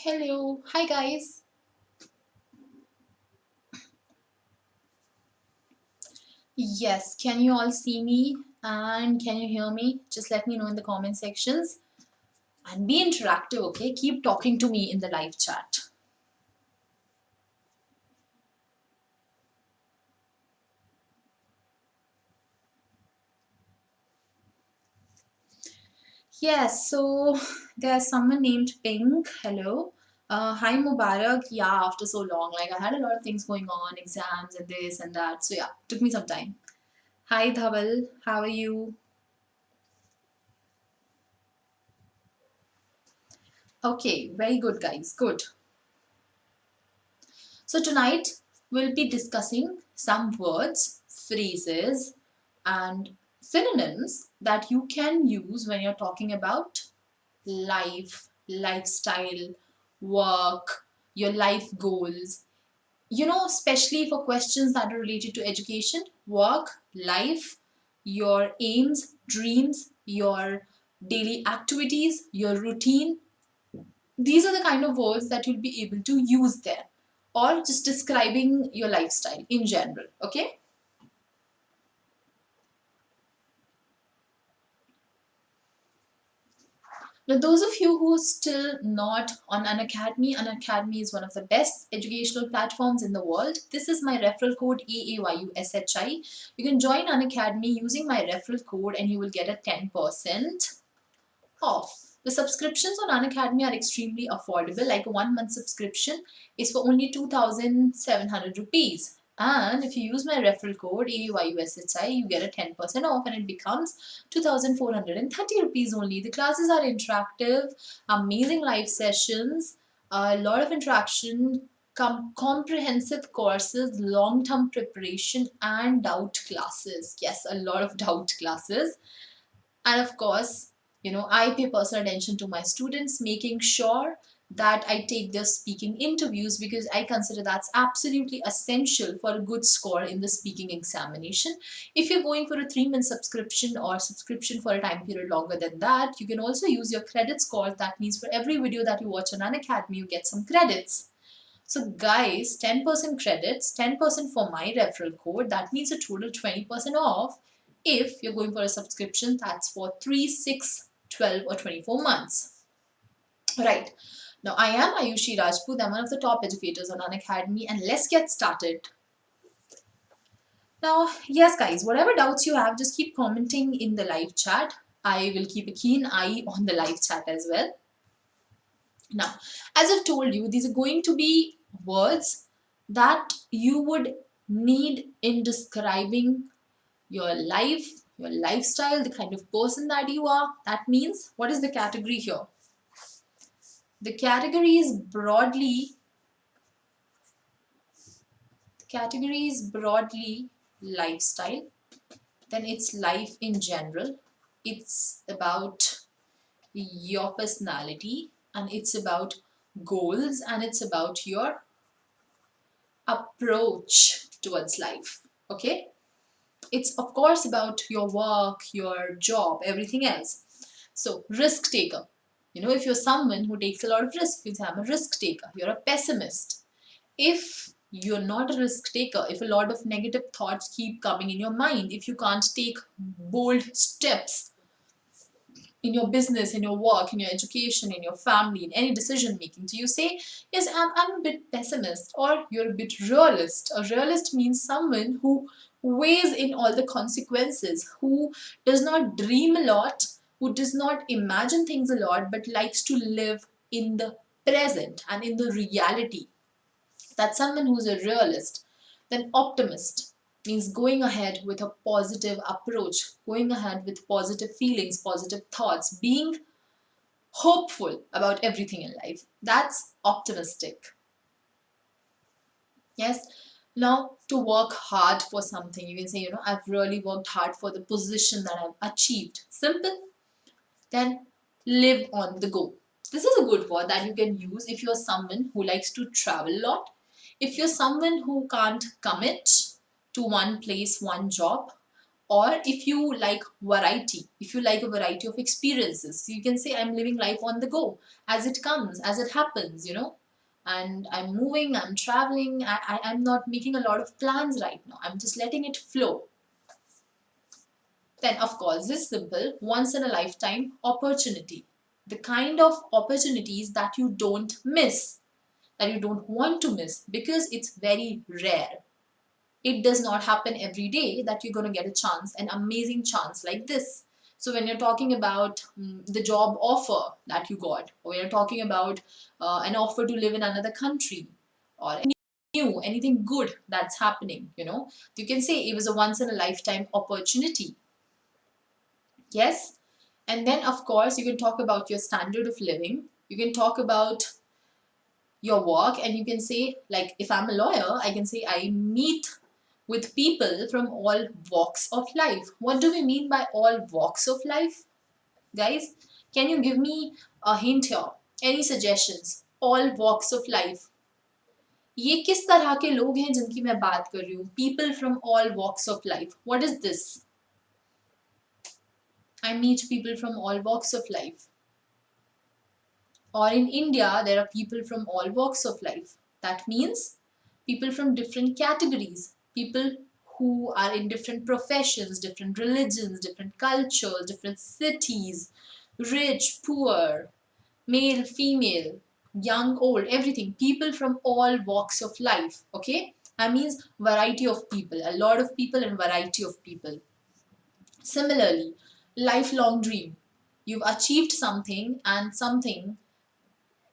Hello, hi guys. Yes, can you all see me and can you hear me? Just let me know in the comment sections and be interactive, okay? Keep talking to me in the live chat. Yes, so there's someone named Pink. Hello. Hi Mubarak. Yeah, after so long, like I had a lot of things going on, exams and this and that. So yeah, took me some time. Hi Dhaval, how are you? Okay, very good guys. Good. So tonight we'll be discussing some words, phrases, and synonyms that you can use when you're talking about life, lifestyle, work, your life goals. Especially for questions that are related to education, work, life, your aims, dreams, your daily activities, your routine, these are the kind of words that you'll be able to use there, or just describing your lifestyle in general. Okay, now those of you who are still not on Unacademy is one of the best educational platforms in the world. This is my referral code AAYUSHI. You can join Unacademy using my referral code and you will get a 10% off. The subscriptions on Unacademy are extremely affordable. Like a 1 month subscription is for only 2,700 rupees. And if you use my referral code AYUSHI, you get a 10% off and it becomes 2,430 rupees only. The classes are interactive, amazing live sessions, a lot of interaction, comprehensive courses, long term preparation, and doubt classes. Yes, a lot of doubt classes. And of course, I pay personal attention to my students, making sure that I take their speaking interviews because I consider that's absolutely essential for a good score in the speaking examination. If you're going for a 3 month subscription or subscription for a time period longer than that, you can also use your credit score. That means for every video that you watch on Unacademy, you get some credits. So guys, 10% credits, 10% for my referral code. That means a total 20% off if you're going for a subscription that's for 3, 6, 12, or 24 months. Right. Now I am Aayushi Rajput. I'm one of the top educators on Unacademy and let's get started. Now, yes guys, whatever doubts you have, just keep commenting in the live chat. I will keep a keen eye on the live chat as well. Now, as I've told you, these are going to be words that you would need in describing your life, your lifestyle, the kind of person that you are. That means, what is the category here? The category is broadly lifestyle. Then it's life in general. It's about your personality and it's about goals and it's about your approach towards life. Okay, it's of course about your work, your job, everything else. So risk taker, if you're someone who takes a lot of risk, you say I'm a risk taker. You're a pessimist. If you're not a risk taker, if a lot of negative thoughts keep coming in your mind, if you can't take bold steps in your business, in your work, in your education, in your family, in any decision making. So you say, yes, I'm a bit pessimist, or you're a bit realist. A realist means someone who weighs in all the consequences, who does not dream a lot, who does not imagine things a lot, but likes to live in the present and in the reality. That's someone who's a realist. Then optimist means going ahead with a positive approach, going ahead with positive feelings, positive thoughts, being hopeful about everything in life. That's optimistic. Yes. Now, to work hard for something, you can say, I've really worked hard for the position that I've achieved. Simple. Then live on the go. This is a good word that you can use if you're someone who likes to travel a lot. If you're someone who can't commit to one place, one job, Or if you like variety, if you like a variety of experiences, you can say I'm living life on the go, as it comes, as it happens, and I'm moving, I'm traveling, I'm not making a lot of plans right now, I'm just letting it flow. Then of course this simple once in a lifetime opportunity, the kind of opportunities that you don't miss, that you don't want to miss, because it's very rare. It does not happen every day that you're going to get a chance, an amazing chance like this. So when you're talking about the job offer that you got, or when you're talking about an offer to live in another country, or anything good that's happening, you can say it was a once in a lifetime opportunity. Yes. And then of course you can talk about your standard of living, you can talk about your work, and you can say, like, if I'm a lawyer, I can say I meet with people from all walks of life. What do we mean by all walks of life, guys? Can you give me a hint here? Any suggestions? All walks of life. ये किस तरह के लोग हैं जिनकी मैं बात कर रही हूँ? People from all walks of life. What is this? I meet people from all walks of life. Or in India, there are people from all walks of life. That means people from different categories, people who are in different professions, different religions, different cultures, different cities, rich, poor, male, female, young, old, everything. People from all walks of life. Okay? That means variety of people, a lot of people and variety of people. Similarly, lifelong dream. You've achieved something, and something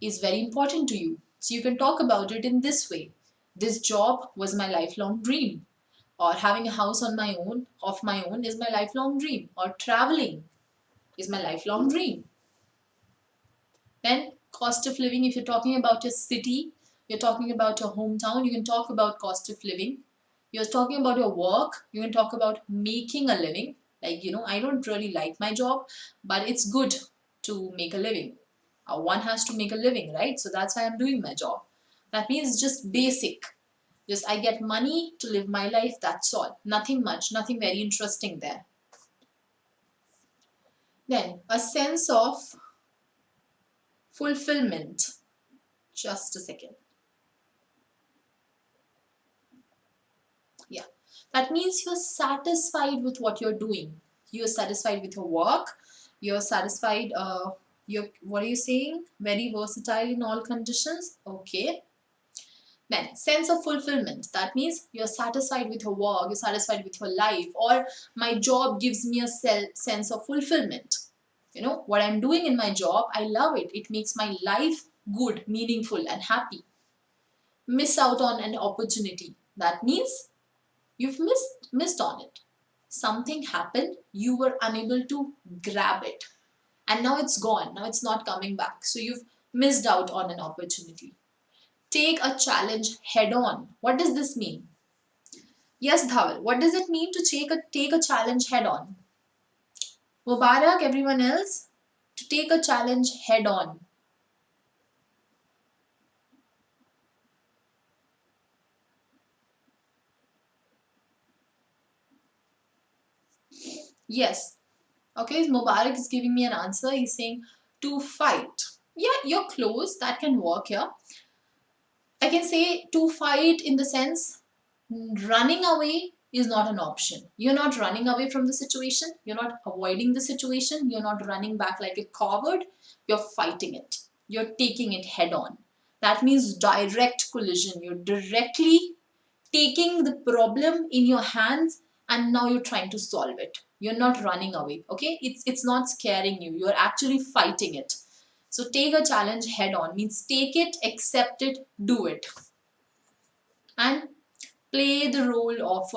is very important to you. So you can talk about it in this way. This job was my lifelong dream. Or having a house on my own, of my own, is my lifelong dream. Or traveling is my lifelong dream. Then cost of living, if you're talking about your city, you're talking about your hometown, you can talk about cost of living. You're talking about your work, you can talk about making a living. Like, I don't really like my job, but it's good to make a living. One has to make a living, right? So that's why I'm doing my job. That means just basic. Just I get money to live my life, that's all. Nothing much, nothing very interesting there. Then a sense of fulfillment. Just a second. Yeah. That means you're satisfied with what you're doing. You're satisfied with your work. You're satisfied, what are you saying? Very versatile in all conditions. Okay. Then, sense of fulfillment. That means you're satisfied with your work, you're satisfied with your life, or my job gives me a sense of fulfillment. What I'm doing in my job, I love it. It makes my life good, meaningful, and happy. Miss out on an opportunity. That means you've missed on it. Something happened, you were unable to grab it. And now it's gone. Now it's not coming back. So you've missed out on an opportunity. Take a challenge head on. What does this mean? Yes, Dhaval. What does it mean to take a challenge head on? Mubarak, everyone else, to take a challenge head on. Yes. Okay, Mubarak is giving me an answer. He's saying to fight. Yeah, you're close. That can work here. I can say to fight in the sense running away is not an option. You're not running away from the situation. You're not avoiding the situation. You're not running back like a coward. You're fighting it. You're taking it head on. That means direct collision. You're directly taking the problem in your hands, and now you're trying to solve it. You're not running away. Okay? It's not scaring you. You're actually fighting it. So take a challenge head on means take it, accept it, do it. And play the role of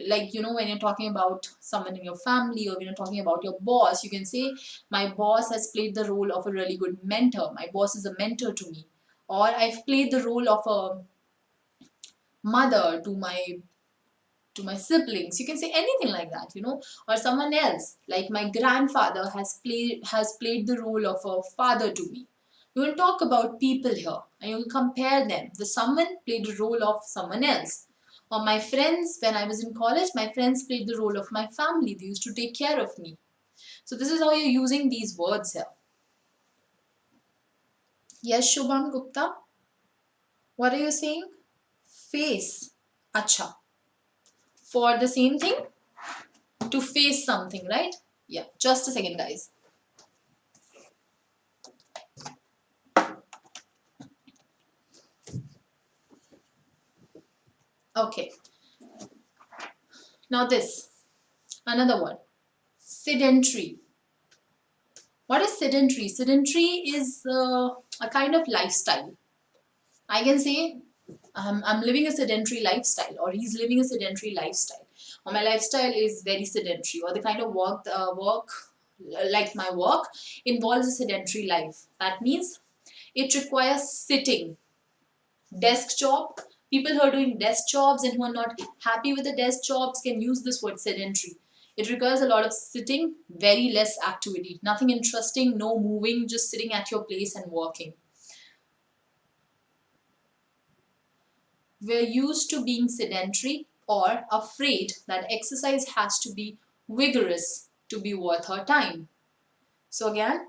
like, when you're talking about someone in your family, or when you're talking about your boss, you can say my boss has played the role of a really good mentor. My boss is a mentor to me. Or I've played the role of a mother to my siblings. You can say anything like that, or someone else, like my grandfather has played the role of a father to me. You will talk about people here, and you will compare them. The someone played the role of someone else. Or my friends, when I was in college, my friends played the role of my family. They used to take care of me. So this is how you're using these words here. Yes, Shubham Gupta, what are you saying? Face. Acha. For the same thing, to face something, right? Yeah, just a second, guys. Okay, now this, another one, sedentary. What is sedentary? Sedentary is a kind of lifestyle. I can say I'm living a sedentary lifestyle, or he's living a sedentary lifestyle, or my lifestyle is very sedentary, or the kind of work like my work involves a sedentary life. That means it requires sitting, desk job. People who are doing desk jobs and who are not happy with the desk jobs can use this word sedentary. It requires a lot of sitting, very less activity, nothing interesting, no moving, just sitting at your place and working. We're used to being sedentary or afraid that exercise has to be vigorous to be worth our time. So again,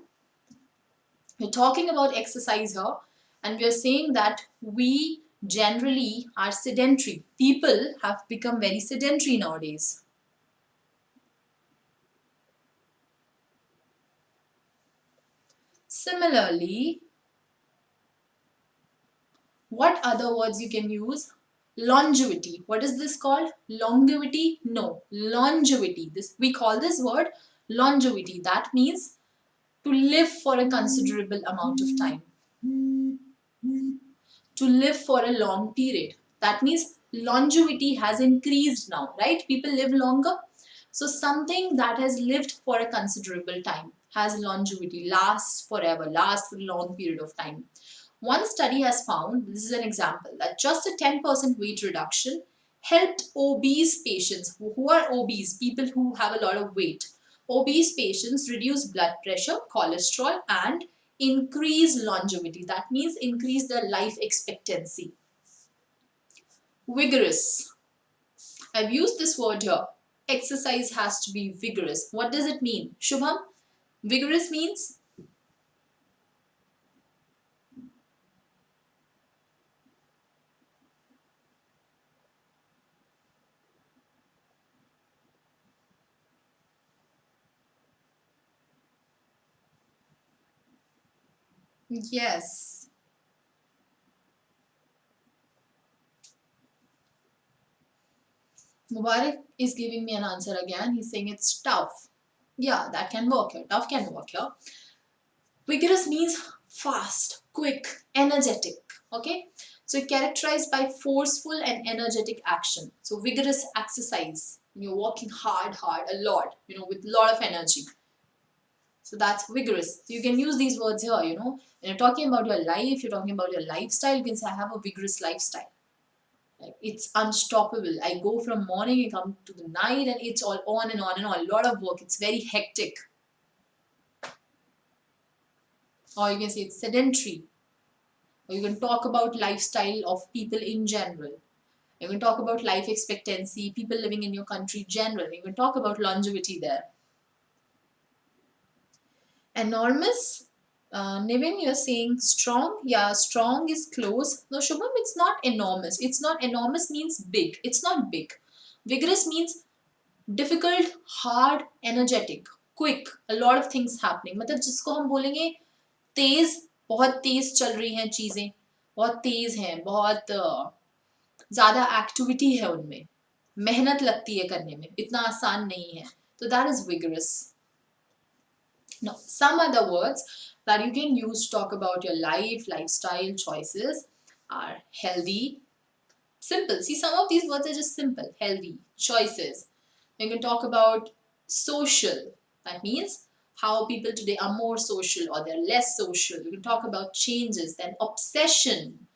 we're talking about exercise here, and we're saying that we generally are sedentary. People have become very sedentary nowadays. Similarly, what other words you can use? Longevity. What is this called? Longevity? No, longevity. This we call this word longevity. That means to live for a considerable amount of time, to live for a long period. That means longevity has increased now, right? People live longer. So something that has lived for a considerable time has longevity, lasts forever, lasts for a long period of time. One study has found, this is an example, that just a 10% weight reduction helped obese patients. Who are obese? People who have a lot of weight. Obese patients reduce blood pressure, cholesterol, and increase longevity. That means increase their life expectancy. Vigorous. I've used this word here. Exercise has to be vigorous. What does it mean? Shubham, vigorous means? Yes. Mubarak is giving me an answer again. He's saying it's tough. Yeah, that can work here. Tough can work here. Vigorous means fast, quick, energetic. Okay, so characterized by forceful and energetic action. So vigorous exercise. You're working hard, a lot. With a lot of energy. So that's vigorous. So you can use these words here. When you're talking about your life, you're talking about your lifestyle. You can say I have a vigorous lifestyle. Like it's unstoppable. I go from morning, I come to the night, and it's all on and on and on. A lot of work. It's very hectic. Or you can say it's sedentary. Or you can talk about lifestyle of people in general. You can talk about life expectancy, people living in your country general. You can talk about longevity there. Enormous. Nivin, you're saying strong. Yeah, strong is close. No, Shubham, it's not enormous. It's not enormous means big. It's not big. Vigorous means difficult, hard, energetic, quick, a lot of things happening. मतलब जिसको हम बोलेंगे तेज, बहुत तेज चल रही हैं चीजें, बहुत तेज हैं, बहुत ज्यादा एक्टिविटी है उनमें, मेहनत लगती है करने में, इतना आसान नहीं है. So that is vigorous. Now, some other words that you can use to talk about your life, lifestyle choices are healthy, simple. See, some of these words are just simple, healthy, choices. You can talk about social. That means how people today are more social or they're less social. You can talk about changes. Then obsession.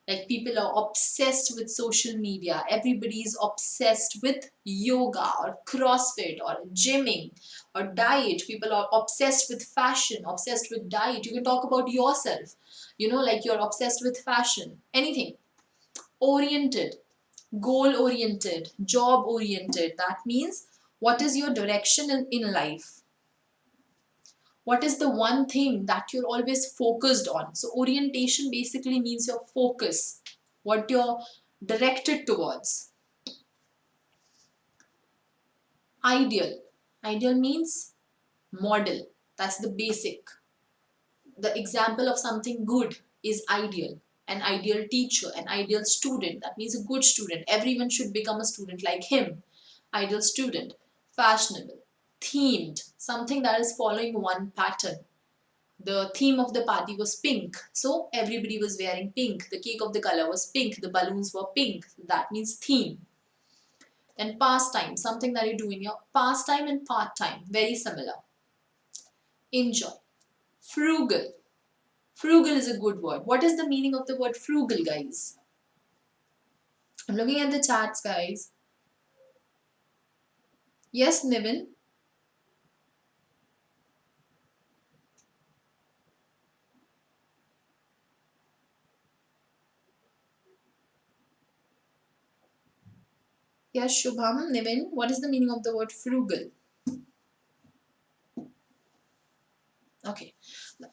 Like people are obsessed with social media. Everybody is obsessed with yoga or CrossFit or gymming or diet. People are obsessed with fashion, obsessed with diet. You can talk about yourself. Like you're obsessed with fashion. Anything. Oriented. Goal oriented, job oriented. That means what is your direction in life? What is the one thing that you're always focused on? So orientation basically means your focus, what you're directed towards. Ideal. Ideal means model. That's the basic. The example of something good is ideal. An ideal teacher, an ideal student. That means a good student. Everyone should become a student like him. Ideal student. Fashionable. Themed. Something that is following one pattern. The theme of the party was pink, so everybody was wearing pink. The cake of the color was pink. The balloons were pink. That means theme. Then pastime, something that you do in your pastime and part time, very similar. Enjoy. Frugal. Frugal is a good word. What is the meaning of the word frugal, guys? I'm looking at the charts, guys. Yes, Niven. Yes, Shubham. Niven, what is the meaning of the word frugal? Okay.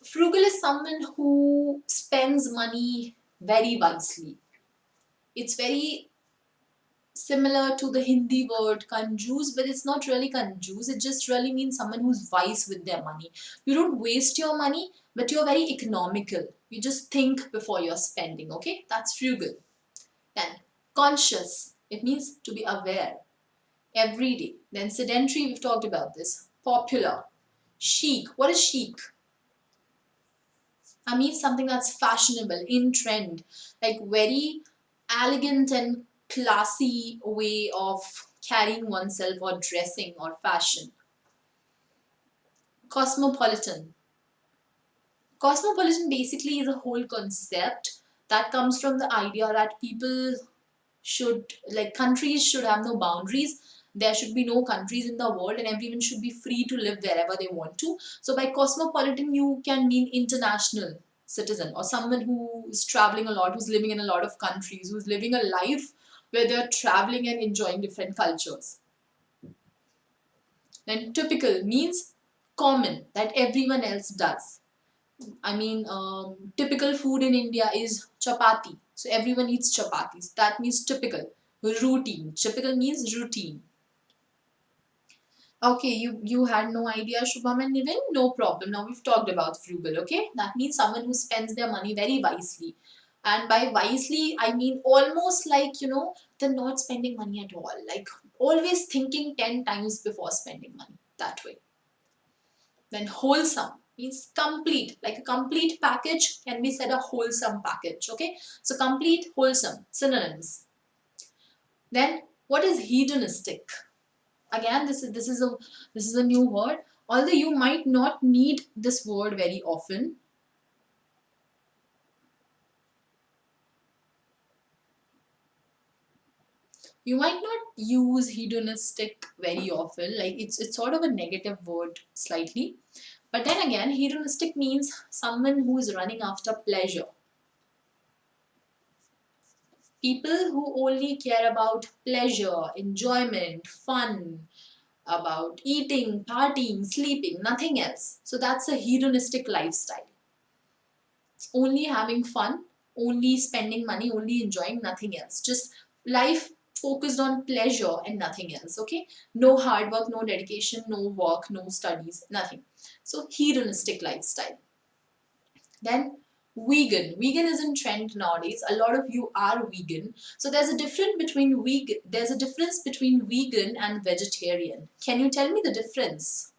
Frugal is someone who spends money very wisely. It's very similar to the Hindi word kanjus, but it's not really kanjus. It just really means someone who's wise with their money. You don't waste your money, but you're very economical. You just think before you're spending, okay? That's frugal. Then conscious, it means to be aware every day. Then sedentary, we've talked about this. Popular. Chic, what is chic? I mean something that's fashionable, in trend, like very elegant and classy way of carrying oneself or dressing or fashion. Cosmopolitan. Cosmopolitan basically is a whole concept that comes from the idea that people should, like countries should have no boundaries. There should be no countries in the world and everyone should be free to live wherever they want to. So by cosmopolitan you can mean international citizen or someone who is traveling a lot, who's living in a lot of countries, who's living a life where they're traveling and enjoying different cultures. Then typical means common, that everyone else does. I mean, typical food in India is chapati. So everyone eats chapatis. That means typical. Routine. Typical means routine. Okay, you had no idea, Shubham and Niven? No problem. Now we've talked about frugal, okay? That means someone who spends their money very wisely. And by wisely, I mean almost like, they're not spending money at all. Like always thinking 10 times before spending money. That way. Then wholesome means complete, like a complete package can be said a wholesome package. Okay, so complete, wholesome, synonyms. Then what is hedonistic? Again, this is a new word. Although you might not need this word very often. You might not use hedonistic very often. Like it's sort of a negative word slightly. But then again, hedonistic means someone who is running after pleasure. People who only care about pleasure, enjoyment, fun, about eating, partying, sleeping, nothing else. So that's a hedonistic lifestyle. It's only having fun, only spending money, only enjoying, nothing else. Just life focused on pleasure and nothing else. Okay? No hard work, no dedication, no work, no studies, nothing. So hedonistic lifestyle. Then vegan. Vegan is in trend nowadays. A lot of you are vegan. So there's a difference between vegan and vegetarian. Can you tell me the difference?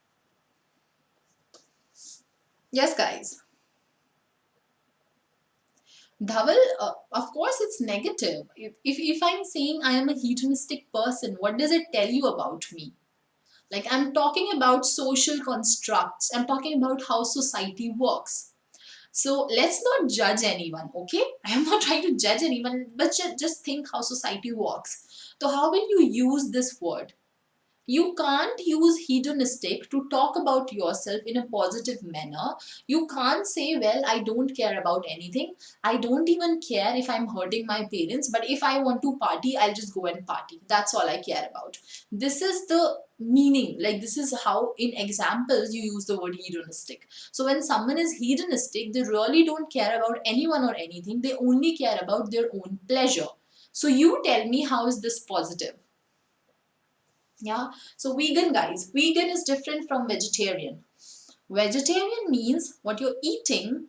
Yes, guys. Dhaval, of course it's negative. If I'm saying I am a hedonistic person, what does it tell you about me? Like I'm talking about social constructs. I'm talking about how society works. So let's not judge anyone, okay? I am not trying to judge anyone, but just think how society works. So how will you use this word? You can't use hedonistic to talk about yourself in a positive manner. You can't say, well, I don't care about anything. I don't even care if I'm hurting my parents, but if I want to party, I'll just go and party. That's all I care about. This is the meaning. Like, this is how in examples you use the word hedonistic. So when someone is hedonistic, they really don't care about anyone or anything. They only care about their own pleasure. So you tell me, how is this positive? Yeah. So vegan, guys, vegan is different from vegetarian. Vegetarian means what you're eating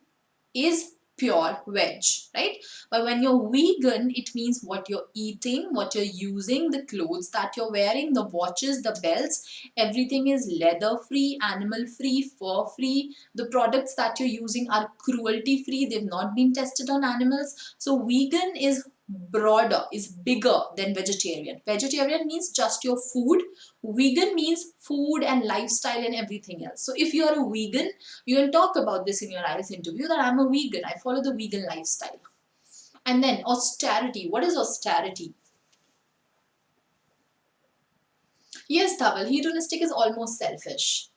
is pure veg, right? But when you're vegan, it means what you're eating, what you're using, the clothes that you're wearing, the watches, the belts, everything is leather free, animal free, fur free. The products that you're using are cruelty free, they've not been tested on animals. So vegan is broader, is bigger than vegetarian. Vegetarian means just your food. Vegan means food and lifestyle and everything else. So if you're a vegan, you can talk about this in your IELTS interview, that I'm a vegan, I follow the vegan lifestyle. And then austerity. What is austerity? Yes, Dhaval, hedonistic is almost selfish.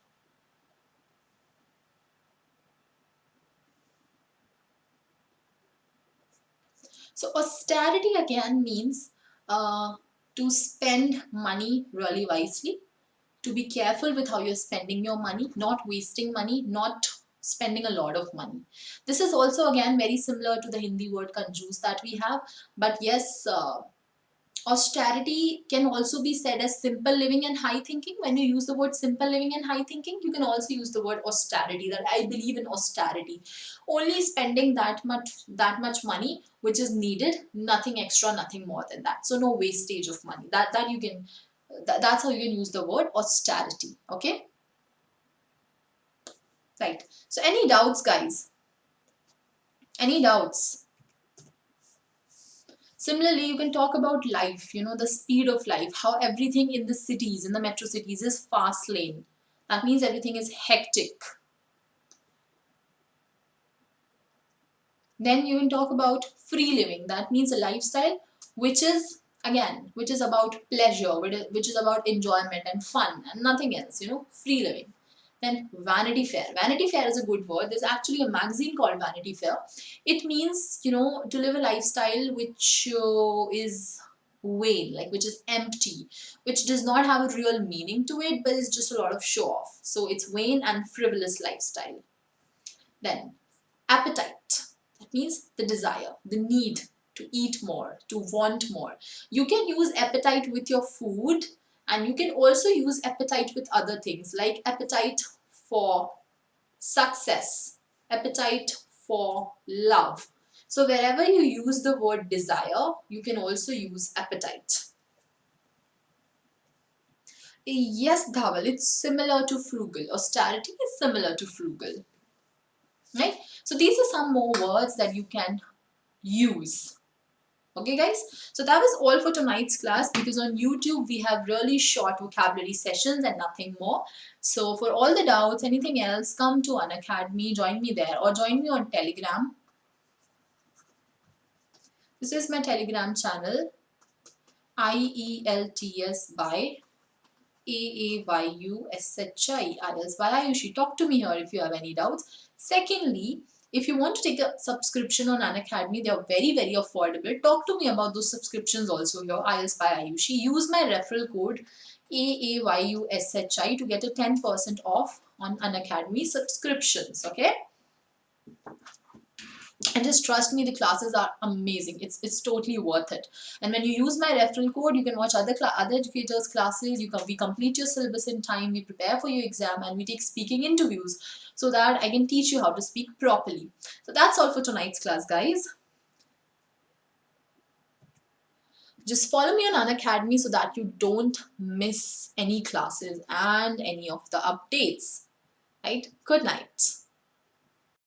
So austerity again means to spend money really wisely, to be careful with how you're spending your money, not wasting money, not spending a lot of money. This is also again very similar to the Hindi word kanjoos that we have. But yes, austerity can also be said as simple living and high thinking. When you use the word simple living and high thinking, you can also use the word austerity, that I believe in austerity. Only spending that much money which is needed, nothing extra, nothing more than that. So no wastage of money. That's how you can use the word austerity. Okay? Right. So any doubts, guys? Any doubts? Similarly, you can talk about life, the speed of life, how everything in the cities, in the metro cities, is fast lane. That means everything is hectic. Then you can talk about free living. That means a lifestyle which is, again, which is about pleasure, which is about enjoyment and fun and nothing else, free living. Then Vanity Fair. Vanity Fair is a good word. There's actually a magazine called Vanity Fair. It means, to live a lifestyle which is vain, like which is empty, which does not have a real meaning to it, but is just a lot of show off. So it's vain and frivolous lifestyle. Then appetite. That means the desire, the need to eat more, to want more. You can use appetite with your food, and you can also use appetite with other things, like appetite for success, appetite for love. So wherever you use the word desire, you can also use appetite. Yes, Dhaval, it's similar to frugal. Austerity is similar to frugal. Right? So these are some more words that you can use. Okay, guys? So that was all for tonight's class, because on YouTube we have really short vocabulary sessions and nothing more. So for all the doubts, anything else, come to Unacademy, join me there, or join me on Telegram. This is my Telegram channel, IELTS by Aayushi. IELTS by Aayushi. Talk to me here if you have any doubts. Secondly, if you want to take a subscription on Unacademy, they are very, very affordable. Talk to me about those subscriptions also here, IELTS by Aayushi. Use my referral code AAYUSHI to get a 10% off on Unacademy subscriptions. Okay? And just trust me, the classes are amazing. It's totally worth it. And when you use my referral code, you can watch other educators classes. We complete your syllabus in time, we prepare for your exam, and we take speaking interviews so that I can teach you how to speak properly. So that's all for tonight's class, guys. Just follow me on Unacademy so that you don't miss any classes and any of the updates. Right? Good night.